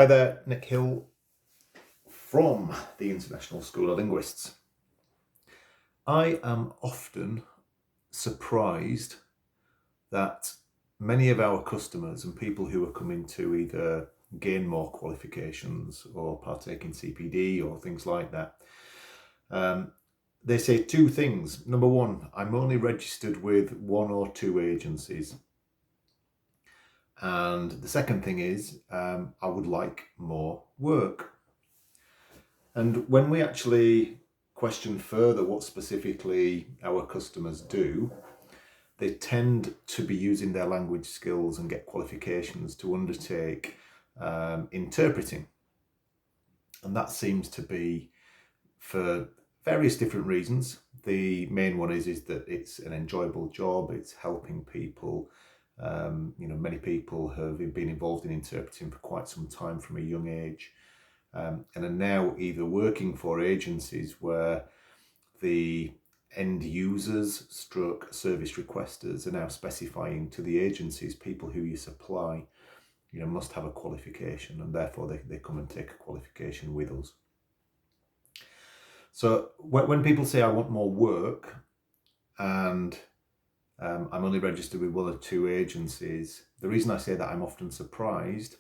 Hi there, Nick Hill from the International School of Linguists. I am often surprised that many of our customers and people who are coming to either gain more qualifications or partake in CPD or things like that, they say two things. Number one, I'm only registered with one or two agencies. And the second thing is, I would like more work. And when we actually question further what specifically our customers do, they tend to be using their language skills and get qualifications to undertake interpreting. And that seems to be for various different reasons. The main one is that it's an enjoyable job, it's helping people. Many people have been involved in interpreting for quite some time from a young age. And are now either working for agencies where the end users stroke service requesters are now specifying to the agencies, people who you supply, must have a qualification, and therefore they come and take a qualification with us. So when people say I want more work and I'm only registered with one or two agencies, the reason I say that I'm often surprised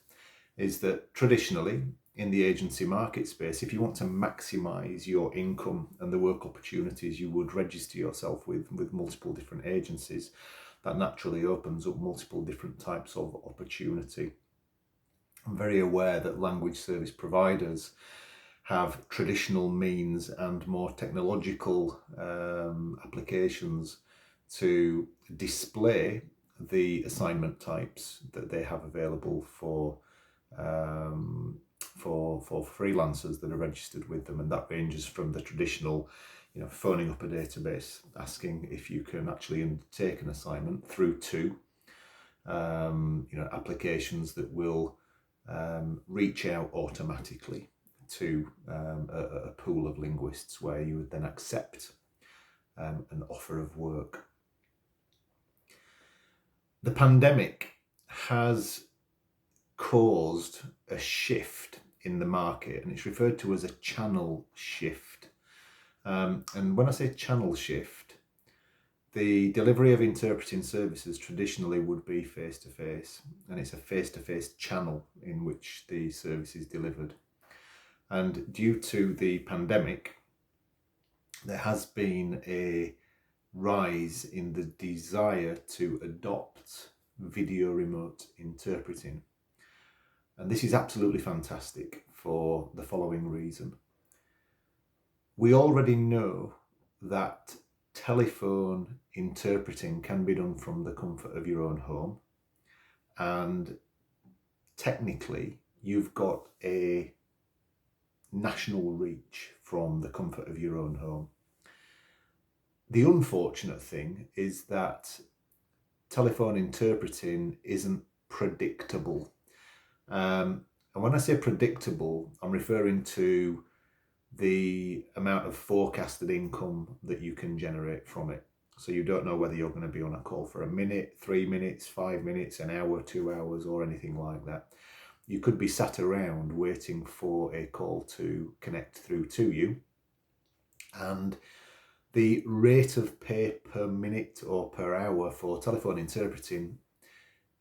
is that traditionally, in the agency market space, if you want to maximize your income and the work opportunities, you would register yourself with multiple different agencies. That naturally opens up multiple different types of opportunity. I'm very aware that language service providers have traditional means and more technological applications to display the assignment types that they have available for freelancers that are registered with them, and that ranges from the traditional, phoning up a database asking if you can actually undertake an assignment, through to applications that will reach out automatically to a pool of linguists where you would then accept an offer of work. The pandemic has caused a shift in the market, and it's referred to as a channel shift. And when I say channel shift, the delivery of interpreting services traditionally would be face-to-face, and it's a face-to-face channel in which the service is delivered. And due to the pandemic, there has been a rise in the desire to adopt video remote interpreting. And this is absolutely fantastic for the following reason. We already know that telephone interpreting can be done from the comfort of your own home. And technically, you've got a national reach from the comfort of your own home. The unfortunate thing is that telephone interpreting isn't predictable. And when I say predictable, I'm referring to the amount of forecasted income that you can generate from it. So you don't know whether you're going to be on a call for a minute, 3 minutes, 5 minutes, an hour, 2 hours, or anything like that. You could be sat around waiting for a call to connect through to you, and the rate of pay per minute or per hour for telephone interpreting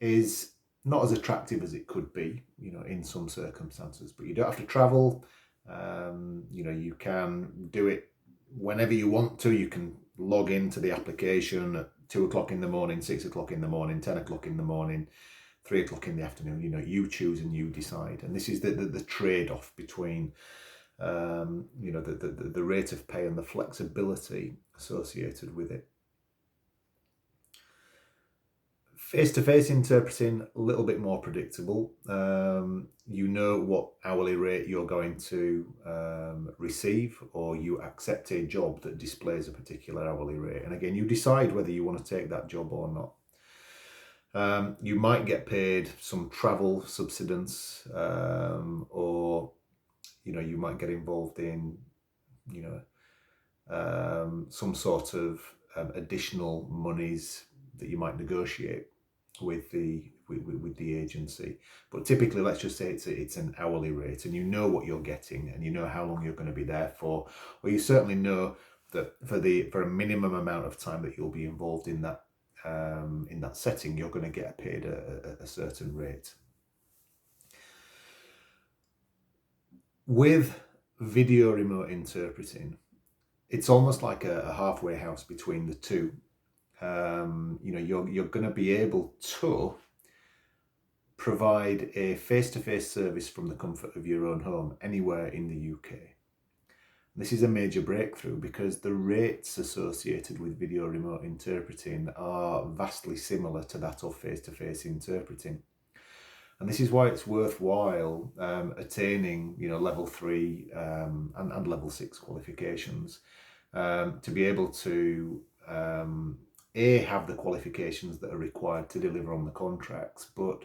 is not as attractive as it could be, in some circumstances. But you don't have to travel. You can do it whenever you want to. You can log into the application at 2 o'clock in the morning, 6 o'clock in the morning, 10 o'clock in the morning, 3 o'clock in the afternoon. You choose and you decide. And this is the trade-off between the rate of pay and the flexibility associated with it. Face-to-face interpreting, a little bit more predictable. You know what hourly rate you're going to receive, or you accept a job that displays a particular hourly rate. And again, you decide whether you want to take that job or not. You might get paid some travel subsidence, or you might get involved in some sort of additional monies that you might negotiate with the with the agency. But typically, let's just say it's an hourly rate, and you know what you're getting, and you know how long you're going to be there for, or you certainly know that for a minimum amount of time that you'll be involved in that setting, you're going to get paid a certain rate. With video remote interpreting, it's almost like a halfway house between the two. You're going to be able to provide a face-to-face service from the comfort of your own home anywhere in the UK. This is a major breakthrough because the rates associated with video remote interpreting are vastly similar to that of face-to-face interpreting. And this is why it's worthwhile attaining, level 3 and level 6 qualifications to be able to have the qualifications that are required to deliver on the contracts, but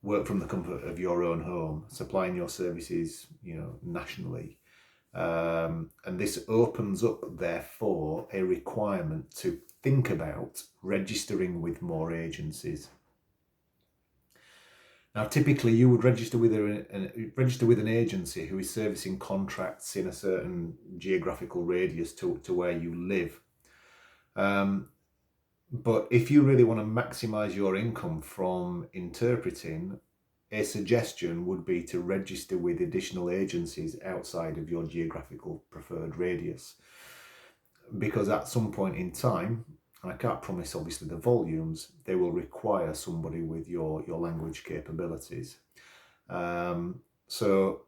work from the comfort of your own home, supplying your services, nationally. And this opens up, therefore, a requirement to think about registering with more agencies. Now, typically, you would register with an agency who is servicing contracts in a certain geographical radius to where you live. But if you really want to maximize your income from interpreting, a suggestion would be to register with additional agencies outside of your geographical preferred radius. Because at some point in time, and I can't promise obviously the volumes, they will require somebody with your language capabilities. So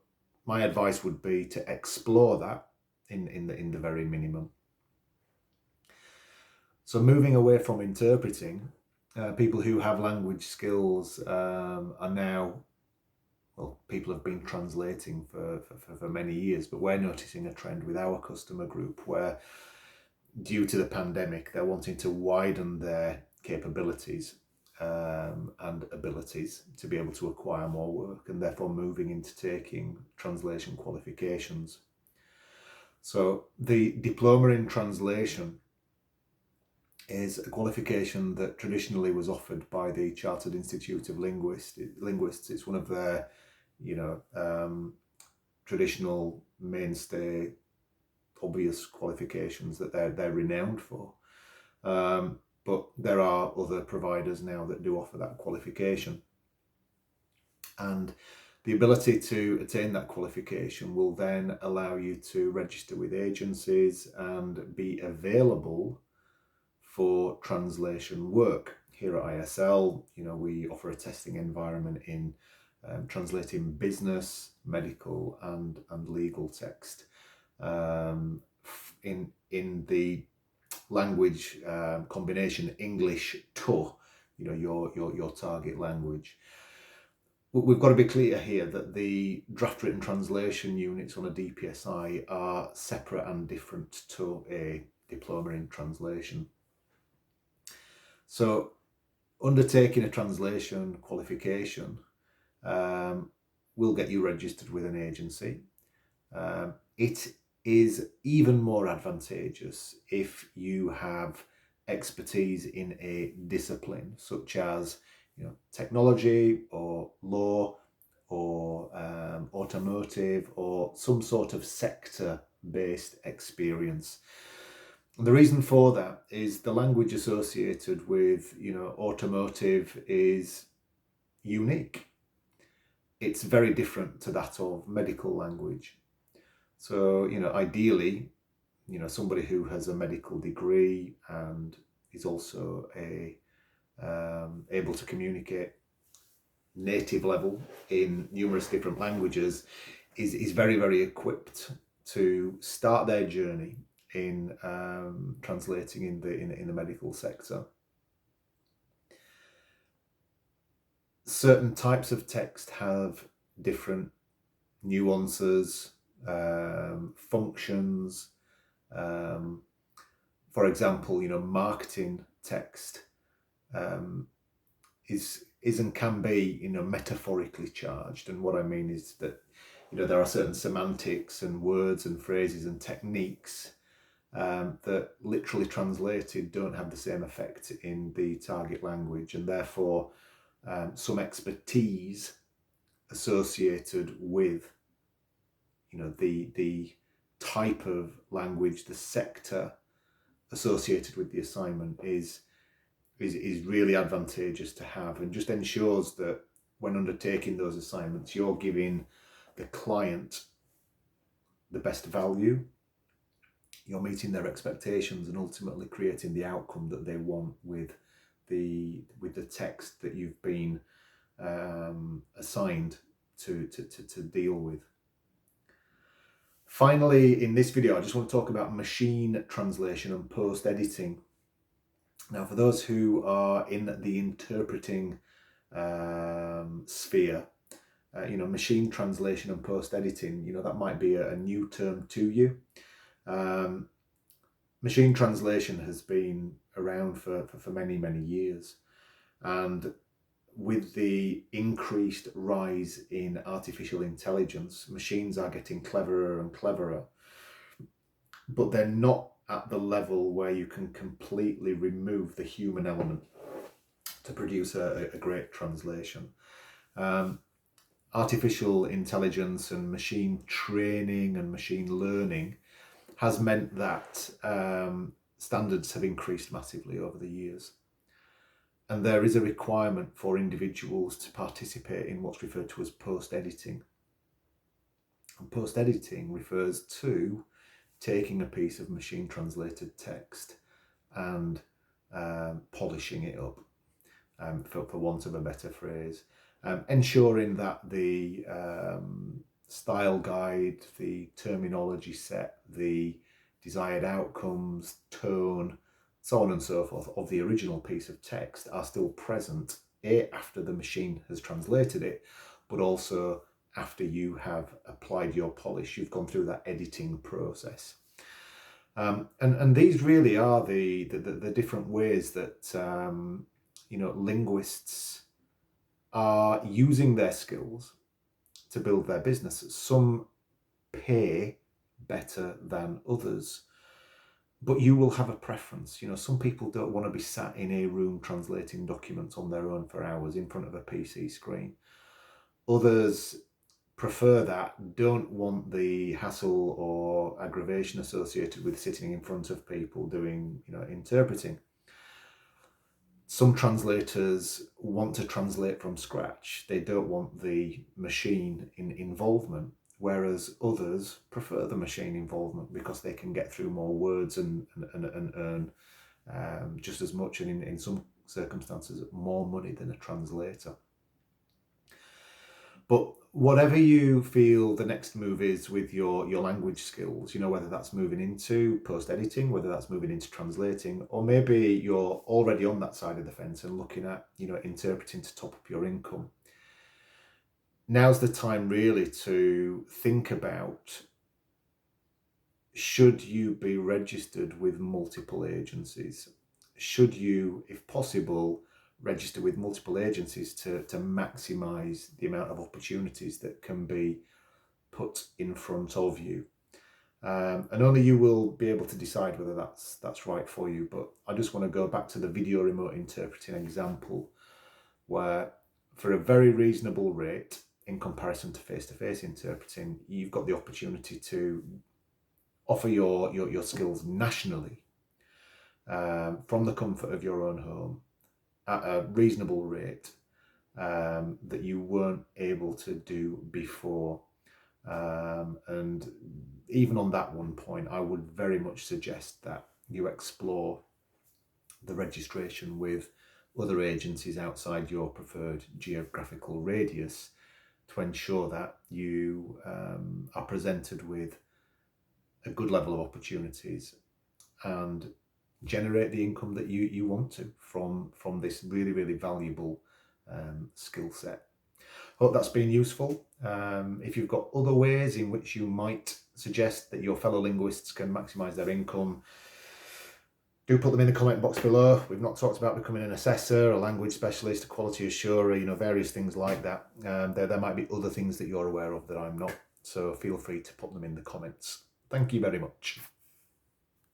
my advice would be to explore that in the very minimum. So moving away from interpreting, people who have language skills are now, people have been translating for many years, but we're noticing a trend with our customer group where, due to the pandemic, they're wanting to widen their capabilities and abilities to be able to acquire more work, and therefore moving into taking translation qualifications. So the diploma in translation is a qualification that traditionally was offered by the Chartered Institute of Linguists. It's one of their, traditional mainstay, obvious qualifications that they're renowned for. But there are other providers now that do offer that qualification. And the ability to attain that qualification will then allow you to register with agencies and be available for translation work. Here at ISL, we offer a testing environment in translating business, medical and legal text in the language combination English to your target language. We've got to be clear here that the draft written translation units on a DPSI are separate and different to a diploma in translation. So undertaking a translation qualification will get you registered with an agency. It is even more advantageous if you have expertise in a discipline such as technology or law or automotive or some sort of sector-based experience. And the reason for that is the language associated with automotive is unique. It's very different to that of medical language. So ideally, somebody who has a medical degree and is also able to communicate native level in numerous different languages is very, very equipped to start their journey in translating in the medical sector. Certain types of text have different nuances, functions. For example, marketing text is and can be metaphorically charged, and what I mean is that there are certain semantics and words and phrases and techniques that literally translated don't have the same effect in the target language, and therefore some expertise associated with the type of language, the sector associated with the assignment is really advantageous to have, and just ensures that when undertaking those assignments, you're giving the client the best value, you're meeting their expectations, and ultimately creating the outcome that they want with the text that you've been assigned to deal with. Finally, in this video, I just want to talk about machine translation and post-editing. Now, for those who are in the interpreting sphere, machine translation and post-editing, that might be a new term to you. Machine translation has been around for many, many years. And with the increased rise in artificial intelligence, machines are getting cleverer and cleverer, but they're not at the level where you can completely remove the human element to produce a great translation. Artificial intelligence and machine training and machine learning has meant that standards have increased massively over the years. And there is a requirement for individuals to participate in what's referred to as post-editing. And post-editing refers to taking a piece of machine translated text and polishing it up, for want of a better phrase, ensuring that the style guide, the terminology set, the desired outcomes, tone, so on and so forth, of the original piece of text are still present, after the machine has translated it, but also after you have applied your polish, you've gone through that editing process. And these really are the different ways that linguists are using their skills to build their business. Some pay better than others, but you will have a preference. Some people don't want to be sat in a room translating documents on their own for hours in front of a PC screen. Others prefer that, don't want the hassle or aggravation associated with sitting in front of people doing, interpreting. Some translators want to translate from scratch. They don't want the machine involvement, whereas others prefer the machine involvement because they can get through more words and earn just as much, and in some circumstances more money than a translator. But whatever you feel the next move is with your language skills, whether that's moving into post-editing, whether that's moving into translating, or maybe you're already on that side of the fence and looking at, interpreting to top up your income. Now's the time really to think about, should you be registered with multiple agencies? Should you, if possible, register with multiple agencies to maximize the amount of opportunities that can be put in front of you? And only you will be able to decide whether that's right for you. But I just want to go back to the video remote interpreting example, where for a very reasonable rate in comparison to face-to-face interpreting, you've got the opportunity to offer your skills nationally, from the comfort of your own home, at a reasonable rate that you weren't able to do before. And even on that one point, I would very much suggest that you explore the registration with other agencies outside your preferred geographical radius to ensure that you are presented with a good level of opportunities and generate the income that you want to from this really, really valuable skill set. Hope that's been useful. If you've got other ways in which you might suggest that your fellow linguists can maximise their income, do put them in the comment box below. We've not talked about becoming an assessor, a language specialist, a quality assurer, various things like that. There might be other things that you're aware of that I'm not, so feel free to put them in the comments. Thank you very much.